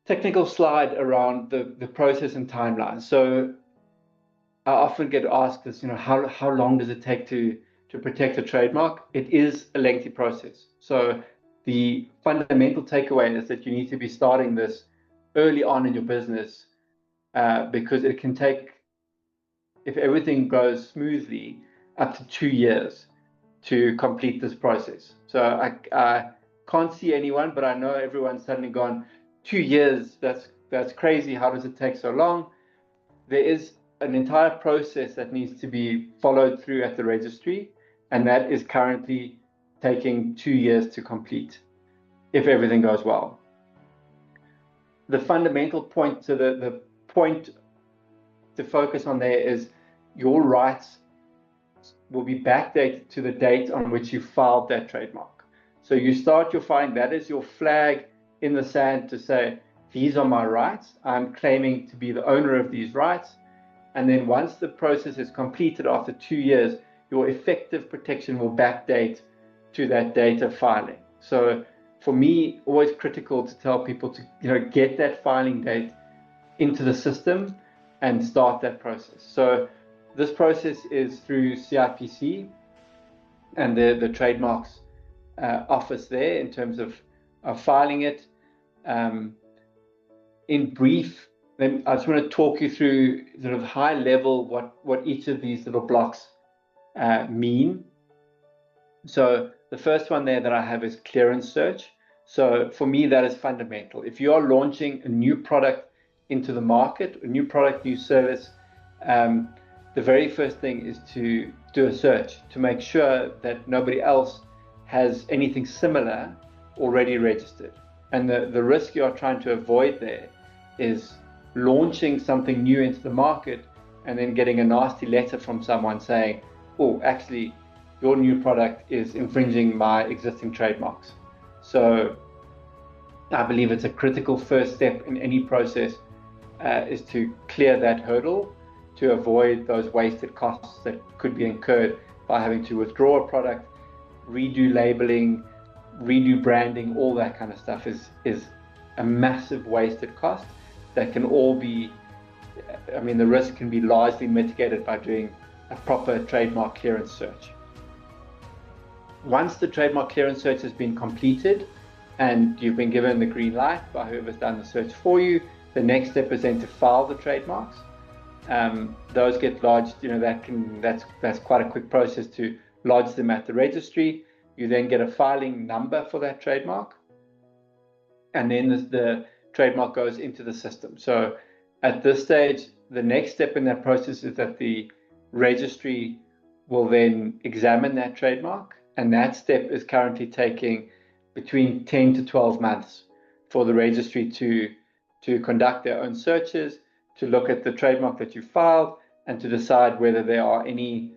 technical slide around the process and timeline. So I often get asked this, how long does it take to protect a trademark? It is a lengthy process. So the fundamental takeaway is that you need to be starting this early on in your business, because it can take, if everything goes smoothly, up to 2 years to complete this process. So I can't see anyone, but I know everyone's suddenly gone, 2 years, that's crazy. How does it take so long? There is an entire process that needs to be followed through at the registry, and that is currently taking 2 years to complete if everything goes well. The fundamental point, so the point to focus on there is your rights will be backdated to the date on which you filed that trademark. So you start your filing, that is your flag in the sand to say, these are my rights. I'm claiming to be the owner of these rights. And then once the process is completed after 2 years, your effective protection will backdate to that date of filing. So for me, always critical to tell people to get that filing date into the system and start that process. So this process is through CIPC and the trademarks office there in terms of filing it. In brief, then I just want to talk you through sort of high level what each of these little blocks mean. So the first one there that I have is clearance search. So for me, that is fundamental. If you are launching a new product into the market, a new product, new service, the very first thing is to do a search to make sure that nobody else has anything similar already registered. And the risk you are trying to avoid there is launching something new into the market and then getting a nasty letter from someone saying, oh, actually, your new product is infringing my existing trademarks. So I believe it's a critical first step in any process, is to clear that hurdle to avoid those wasted costs that could be incurred by having to withdraw a product, redo labeling, redo branding. All that kind of stuff is a massive wasted cost that can all be, the risk can be largely mitigated by doing a proper trademark clearance search. Once the trademark clearance search has been completed and you've been given the green light by whoever's done the search for you, the next step is then to file the trademarks. Those get lodged, that's quite a quick process to lodge them at the registry. You then get a filing number for that trademark, and then the trademark goes into the system. So at this stage, the next step in that process is that the registry will then examine that trademark, and that step is currently taking between 10 to 12 months for the registry to conduct their own searches, to look at the trademark that you filed, and to decide whether there are any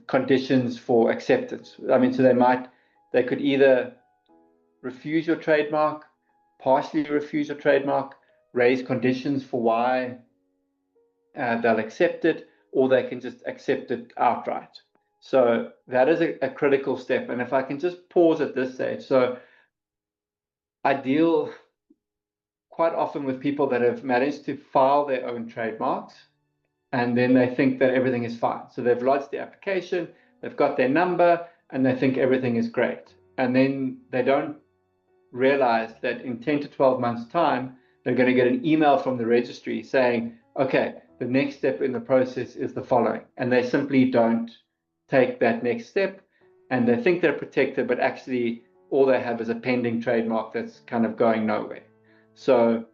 conditions for acceptance. So they could either refuse your trademark, partially refuse your trademark, raise conditions for why they'll accept it, or they can just accept it outright. So that is a critical step. And if I can just pause at this stage. So I deal quite often with people that have managed to file their own trademarks, and then they think that everything is fine. So they've lodged the application, they've got their number, and they think everything is great. And then they don't realize that in 10 to 12 months' time, they're going to get an email from the registry saying, okay, the next step in the process is the following. And they simply don't take that next step, and they think they're protected, but actually all they have is a pending trademark that's kind of going nowhere. So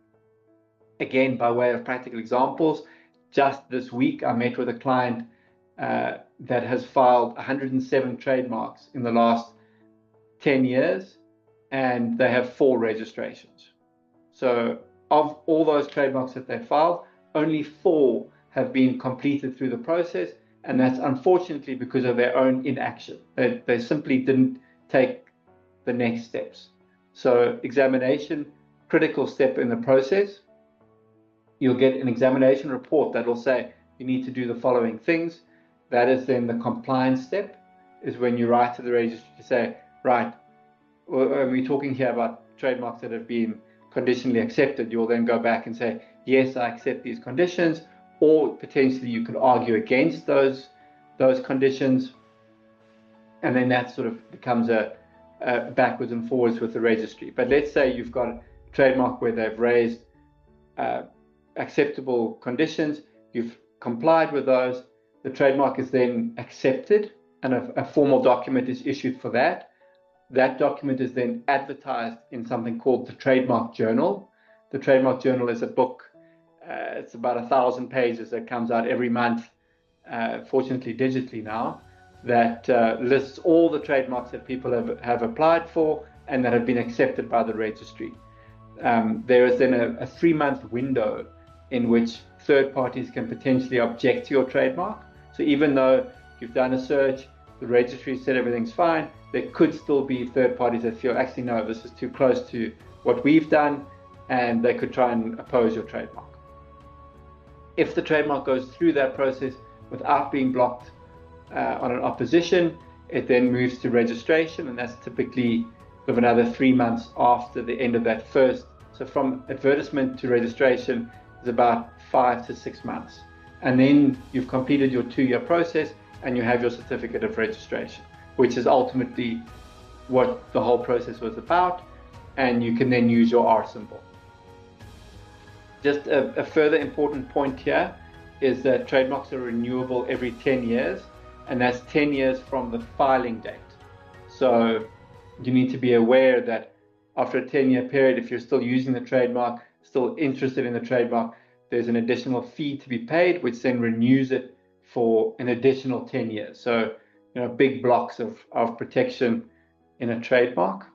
again, by way of practical examples, just this week I met with a client that has filed 107 trademarks in the last 10 years, and they have 4 registrations. So of all those trademarks that they filed, only 4 have been completed through the process, and that's unfortunately because of their own inaction. They simply didn't take the next steps. So examination, critical step in the process. You'll get an examination report that will say you need to do the following things. That is then the compliance step, is when you write to the registry to say, right, we're talking here about trademarks that have been conditionally accepted, you'll then go back and say, yes, I accept these conditions, or potentially you could argue against those conditions, and then that sort of becomes a backwards and forwards with the registry. But let's say you've got a trademark where they've raised acceptable conditions, you've complied with those, the trademark is then accepted, and a formal document is issued for that. That document is then advertised in something called the Trademark Journal. The Trademark Journal is a book. It's about 1,000 pages that comes out every month, fortunately digitally now, that lists all the trademarks that people have applied for and that have been accepted by the registry. There is then a 3-month window in which third parties can potentially object to your trademark. So even though you've done a search, the registry said everything's fine, there could still be third parties that feel, actually, no, this is too close to what we've done, and they could try and oppose your trademark. If the trademark goes through that process without being blocked on an opposition, it then moves to registration, and that's typically sort of another 3 months after the end of that first. So from advertisement to registration is about 5 to 6 months. And then you've completed your 2-year process and you have your certificate of registration, which is ultimately what the whole process was about, and you can then use your R symbol. Just a further important point here is that trademarks are renewable every 10 years, and that's 10 years from the filing date. So you need to be aware that after a 10-year period, if you're still using the trademark, still interested in the trademark, there's an additional fee to be paid, which then renews it for an additional 10 years. So, big blocks of protection in a trademark.